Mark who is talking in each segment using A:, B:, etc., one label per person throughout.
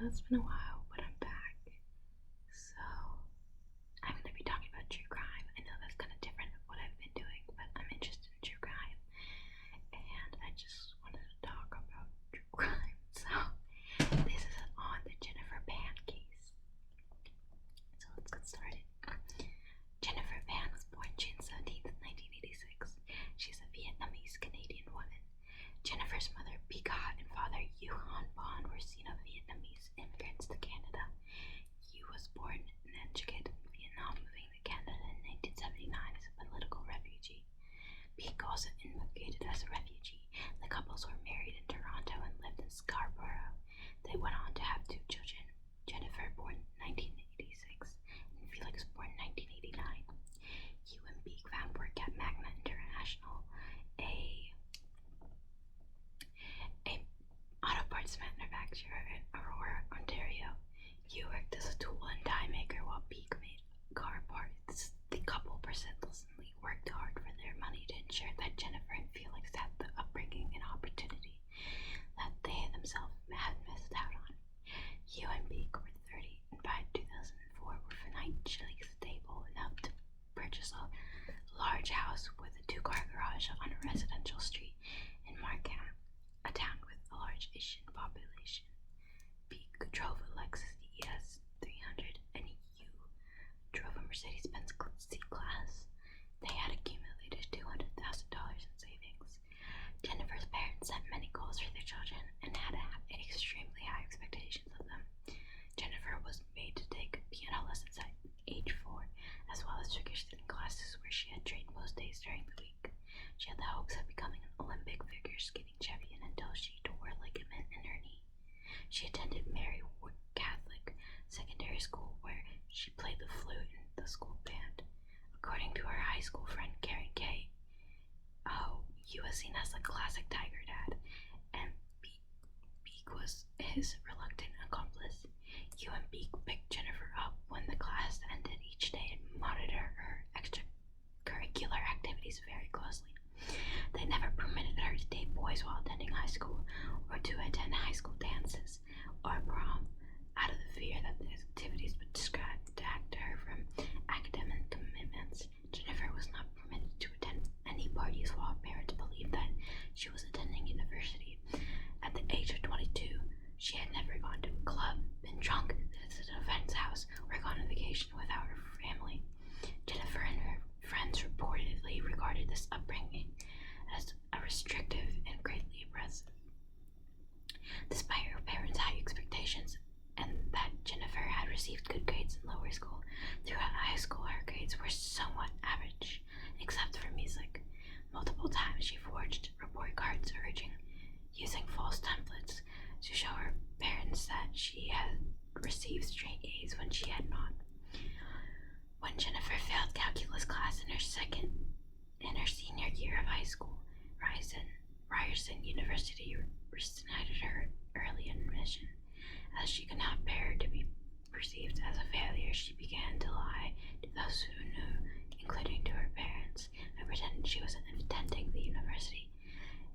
A: know it's been a while, but I'm back. So, I'm going to be talking about true crime. I know that's kind of different than what I've been doing, but I'm interested in true crime. And I just wanted to talk about true crime. So, this is on the Jennifer Pan case. So, let's get started. Jennifer Pan was born June 17th, 1986. She's a Vietnamese Canadian woman. Jennifer's mother, Peacock, and father, Yuhan Bon, were Sino-Vietnamese immigrants to Canada. Yu was born and educated in Vietnam, moving to Canada in 1979 as a political refugee. Peak also immigrated as a refugee. The couples were married in Toronto and lived in Scarborough. They went on to have two children, Jennifer, born 1986, and Felix, born 1989. Yu and Peak found work at Magna International, a auto parts manufacturer in Aurora, Ontario. Yu worked as a tool and die maker while Peak made car parts. The couple persistently worked hard for their money to ensure that Jennifer and Felix had the upbringing and opportunity that they themselves had missed out on. Yu and Peak were 30 and by 2004 were financially stable enough to purchase a large house with a two-car garage on a residential street in Markham, a town with a large Asian population. Peak drove a Lexus ES 300 and Yu drove a Mercedes-Benz C-Class. They had accumulated $200,000 in savings. Jennifer's parents set many goals for their children and had extremely high expectations of them. Jennifer was made to take piano lessons at age 4, as well as figure skating classes where she had trained most days during the week. She had the hopes of becoming an Olympic figure skating champion until she tore a ligament in her knee. She attended Mary Ward Catholic Secondary School, where she played the flute in the school band. According to her high school friend Karen Kay, Yu was seen as a classic tiger dad, and Beak was his reluctant accomplice. Yu and Beak picked Jennifer up when the class ended each day and monitored her extracurricular activities very closely. They never permitted her to date boys while attending high school or to attend high school dances or prom, out of the fear that the activities would distract her from academic commitments. Jennifer was not permitted to attend any parties while her parents believed that she was attending university. At the age of 22, she had never gone to a club, been drunk, visited a friend's house, or gone on vacation without her family. Jennifer and her friends reportedly regarded this upbringing as a restrictive and greatly oppressive. Despite her parents' high expectations and that Jennifer had received good grades in lower school, throughout high school her grades were somewhat average, except for music. Multiple times she forged report cards using false templates to show her parents that she had received straight A's when she had not. When Jennifer failed calculus class in her senior year of high school, Ryerson University rescinded her early admission. As she could not bear to be perceived as a failure, she began to lie to those who knew, including to her parents, and pretended she was attending the university.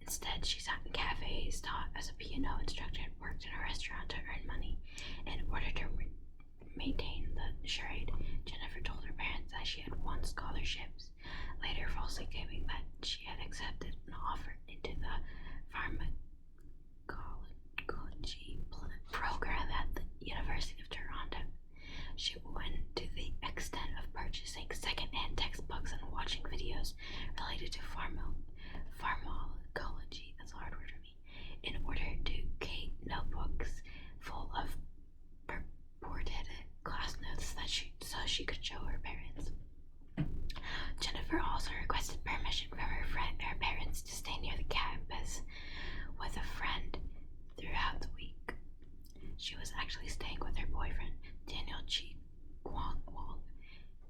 A: Instead, she sat in cafes, taught as a piano instructor, and worked in a restaurant to earn money. In order to maintain the charade, Jennifer told her parents that she had won scholarships, later falsely claiming that she had accepted an offer into the pharmacology program at the University of Toronto. She went to the extent of purchasing second-hand textbooks and watching videos related to pharmacology, that's a hard word for me, in order to create notebooks full of purported class notes so she could show her parents. Jennifer also requested permission from her parents to stay near the campus with a friend throughout the week. She was actually staying with her boyfriend, Daniel Chi Kwong Wong,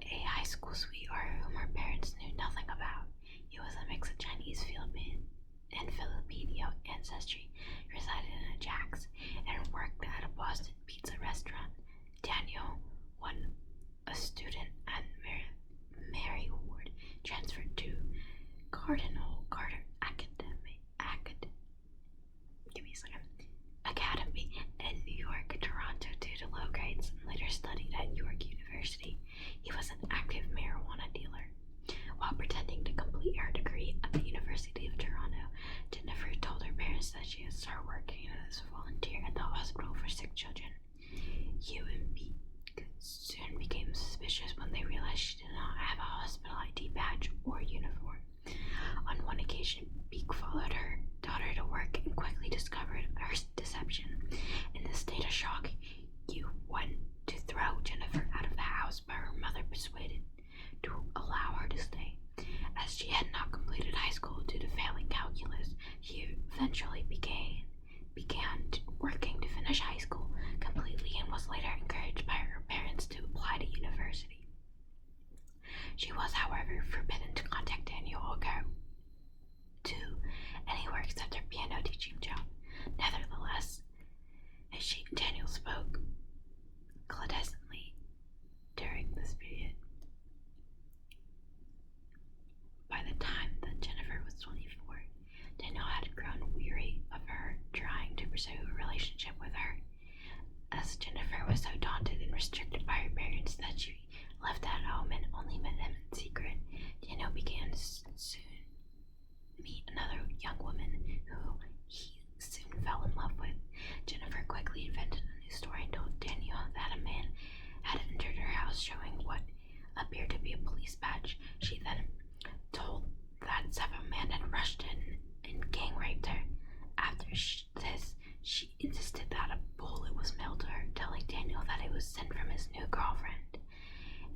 A: a high school sweetheart whom her parents knew nothing about. He was a mix of Chinese, and Filipino ancestry, resided in a Jack's, and worked at a Boston pizza restaurant. Daniel, a student at Mary Ward, transferred to Cardinal Carter Academy in New York, Toronto. working as a volunteer at the hospital for sick children. Hugh and Beak soon became suspicious when they realized she did not have a hospital ID badge or uniform. On one occasion, Beak followed her daughter to work and quickly discovered her deception. In a state of shock, Hugh went to throw Jennifer out of the house, but her mother persuaded to allow her to stay. As she had not completed high school due to failing calculus, Hugh eventually began working to finish high school completely and was later encouraged by her parents to apply to university. She was, however, forbidden to contact Daniel or go to anywhere except her piano teaching job. Nevertheless, she and Daniel spoke clandestinely during this period. By the time that Jennifer was 24, Daniel had grown weary of her trying to pursue a relationship with her, as Jennifer was so daunted and restricted by her parents that she left at home and only met him in secret. Daniel began to soon meet another young woman who he soon fell in love with. Jennifer quickly invented a new story and told Daniel that a man had entered her house showing what appeared to be a police badge. She then told that several men had rushed in and gang raped her. After this, she insisted that a bullet was mailed to her, telling Daniel that it was sent from his new girlfriend.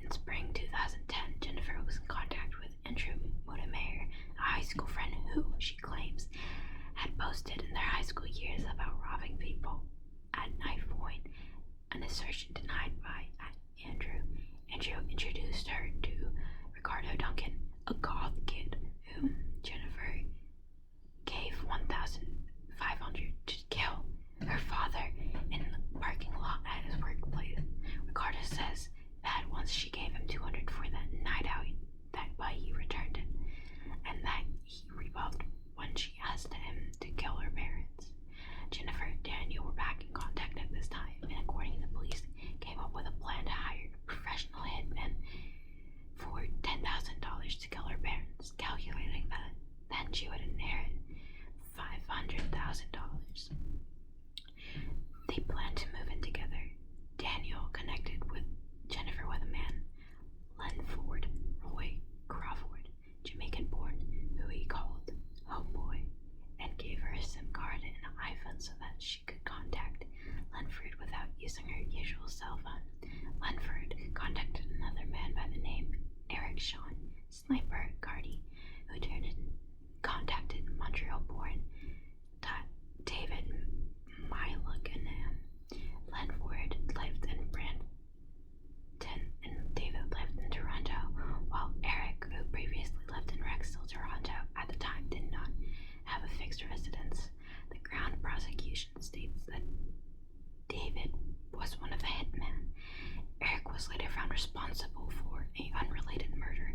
A: In spring 2010, Jennifer was in contact with Andrew Modemeyer, a high school friend who, she claims, had boasted in their high school years about robbing people at knife point, an assertion denied by Andrew. Andrew introduced her to Ricardo Duncan, a goth kid whom Jennifer gave $1,500 to kill her father in the parking lot at his workplace. Ricardo says that once she gave him $200 for that night out, but he returned it, and that he rebelled when she asked him to kill her parents. Jennifer and Daniel were back in contact at this time, and according to the police, came up with a plan to hire professional hitmen for $10,000 to kill her parents, calculating that then she would inherit $500,000. They planned to move in together. Daniel connected with Jennifer with a man, Lenford Roy Crawford, Jamaican-born, who he called Homeboy, and gave her a SIM card and an iPhone so that she could contact Lenford without using her usual cell phone. Lenford contacted another man by the name Eric Sean Sniper Cardi, who turned in contacted Montreal-born David Myloganam. Lenford lived in Brampton and David lived in Toronto, while Eric, who previously lived in Rexdale, Toronto, at the time did not have a fixed residence. The Crown prosecution states that David was one of the hitmen. Eric was later found responsible for an unrelated murder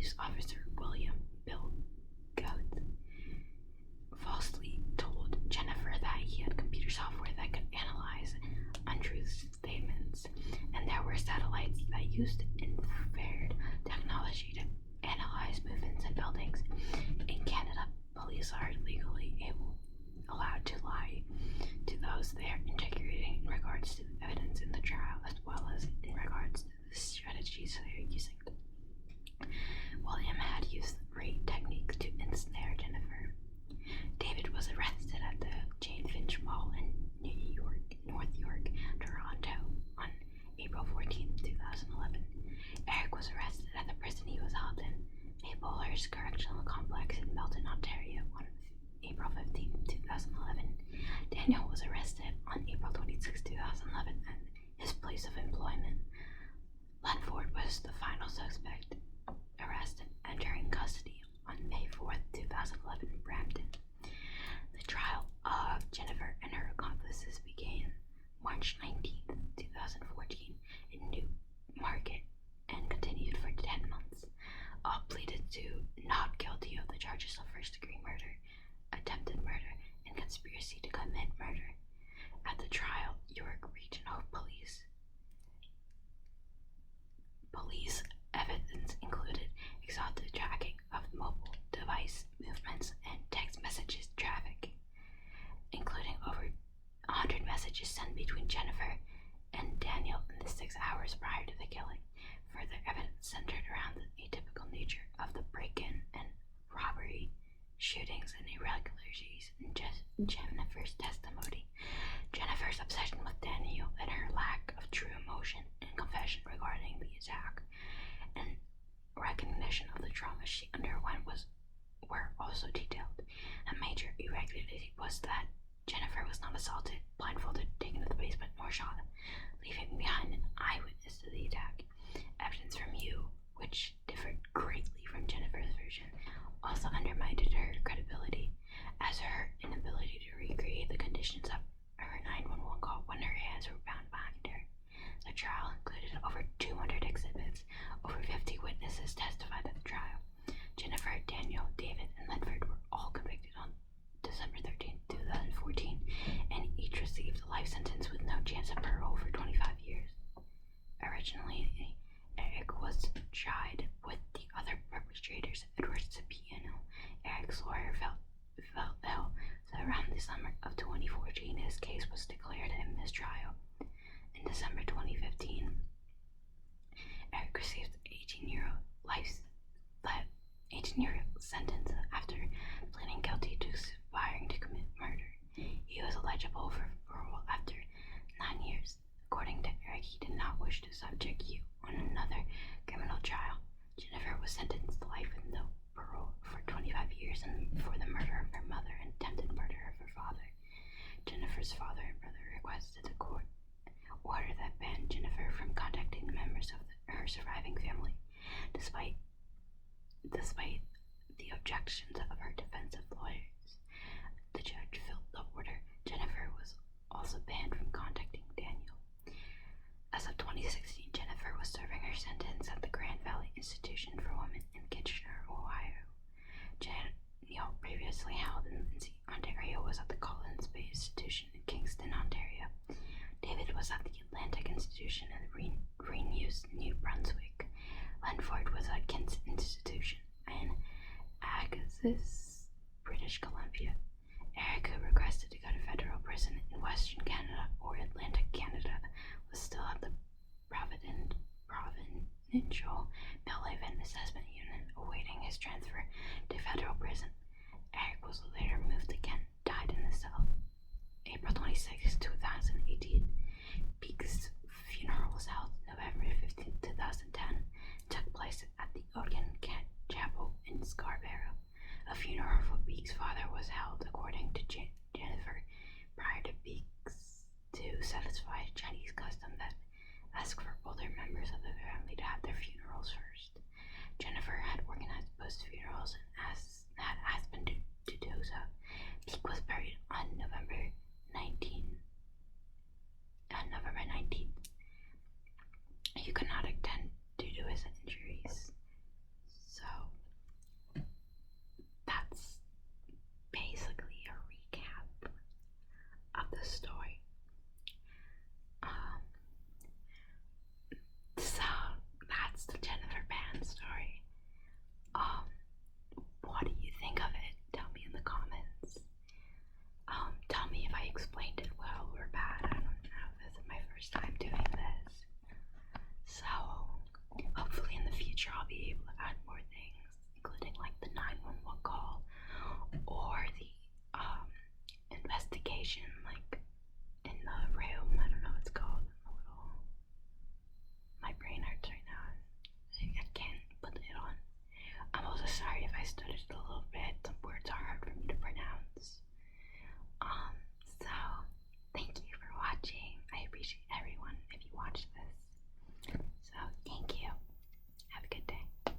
A: police officer William Bill Goetz falsely told Jennifer that he had computer software that could analyze untruth statements, and there were satellites that used infrared technology to analyze movements in buildings. In Canada, police are legally allowed to lie to those they are interrogating in regards to the evidence in the trial, as well as in regards to the strategies they are using. William had used raid techniques to ensnare Jennifer. David was arrested at the Jane Finch Mall in North York, Toronto on April 14, 2011. Eric was arrested at the prison he was held in, Maplehurst Correctional Complex in Milton, Ontario on April 15, 2011. Daniel was arrested on April 26, 2011 at his place of employment. Lenford was the final suspect arrested and entering custody on May 4, 2011 in Brampton. The trial of Jennifer and her accomplices began March 19, 2014 in Newmarket and continued for 10 months. All pleaded to not guilty of the charges of first-degree murder, attempted murder, and conspiracy to commit murder. At the trial, York Regional Police evidence included exhaustive tracking of mobile device movements and text messages traffic, including over 100 messages sent between Jennifer and Daniel in the 6 hours prior to the killing. Further evidence centered around the atypical nature of the break-in and robbery, shootings, and irregularities in Jennifer's testimony. Jennifer's obsession with Daniel and her lack of true emotion and confession regarding the attack and recognition of the trauma she underwent were also detailed. A major irregularity was that Jennifer was not assaulted, blindfolded, taken to the basement, or shot, leaving behind an eyewitness to the attack. Evidence from Hugh, which differed greatly from Jennifer's version, also undermined her credibility, as her inability to recreate the conditions of her 911 call when her hands were bound behind her. The trial included over 200 exhibits. Over 50 witnesses testified at the trial. Jennifer, Daniel, David, and Lenford were all convicted on December 13, 2014, and each received a life sentence with no chance of parole for 25 years. Originally, Eric was tried with the other perpetrators, Edward Cipriano. Eric's lawyer felt ill, so around the summer of 2014, his case was declared a mistrial. In December 2015, Eric received an 18-year sentence after pleading guilty to conspiring to commit murder. He was eligible for parole after 9 years. According to Eric, he did not wish to subject you on another criminal trial. Jennifer was sentenced to life with no parole for 25 years and for the murder of her mother and attempted murder of her father. Jennifer's father and brother requested the court order that banned Jennifer from contacting the members of her surviving family, despite the objections of her defensive lawyers. The judge filled the order. Jennifer was also banned from contacting Daniel. As of 2016, Jennifer was serving her sentence at the Grand Valley Institution for Women in Kitchener, Ohio. Daniel, previously held in Lindsay, Ontario, was at the Collins Bay Institution in Kingston, Ontario. David was at the Atlantic Institution in Greenuce, New Brunswick. Lenford was at Kent's Institution in Agassiz, British Columbia. Eric, who requested to go to federal prison in Western Canada or Atlantic Canada, was still at the Provincial Bellhaven Assessment Unit awaiting his transfer to federal prison. Eric was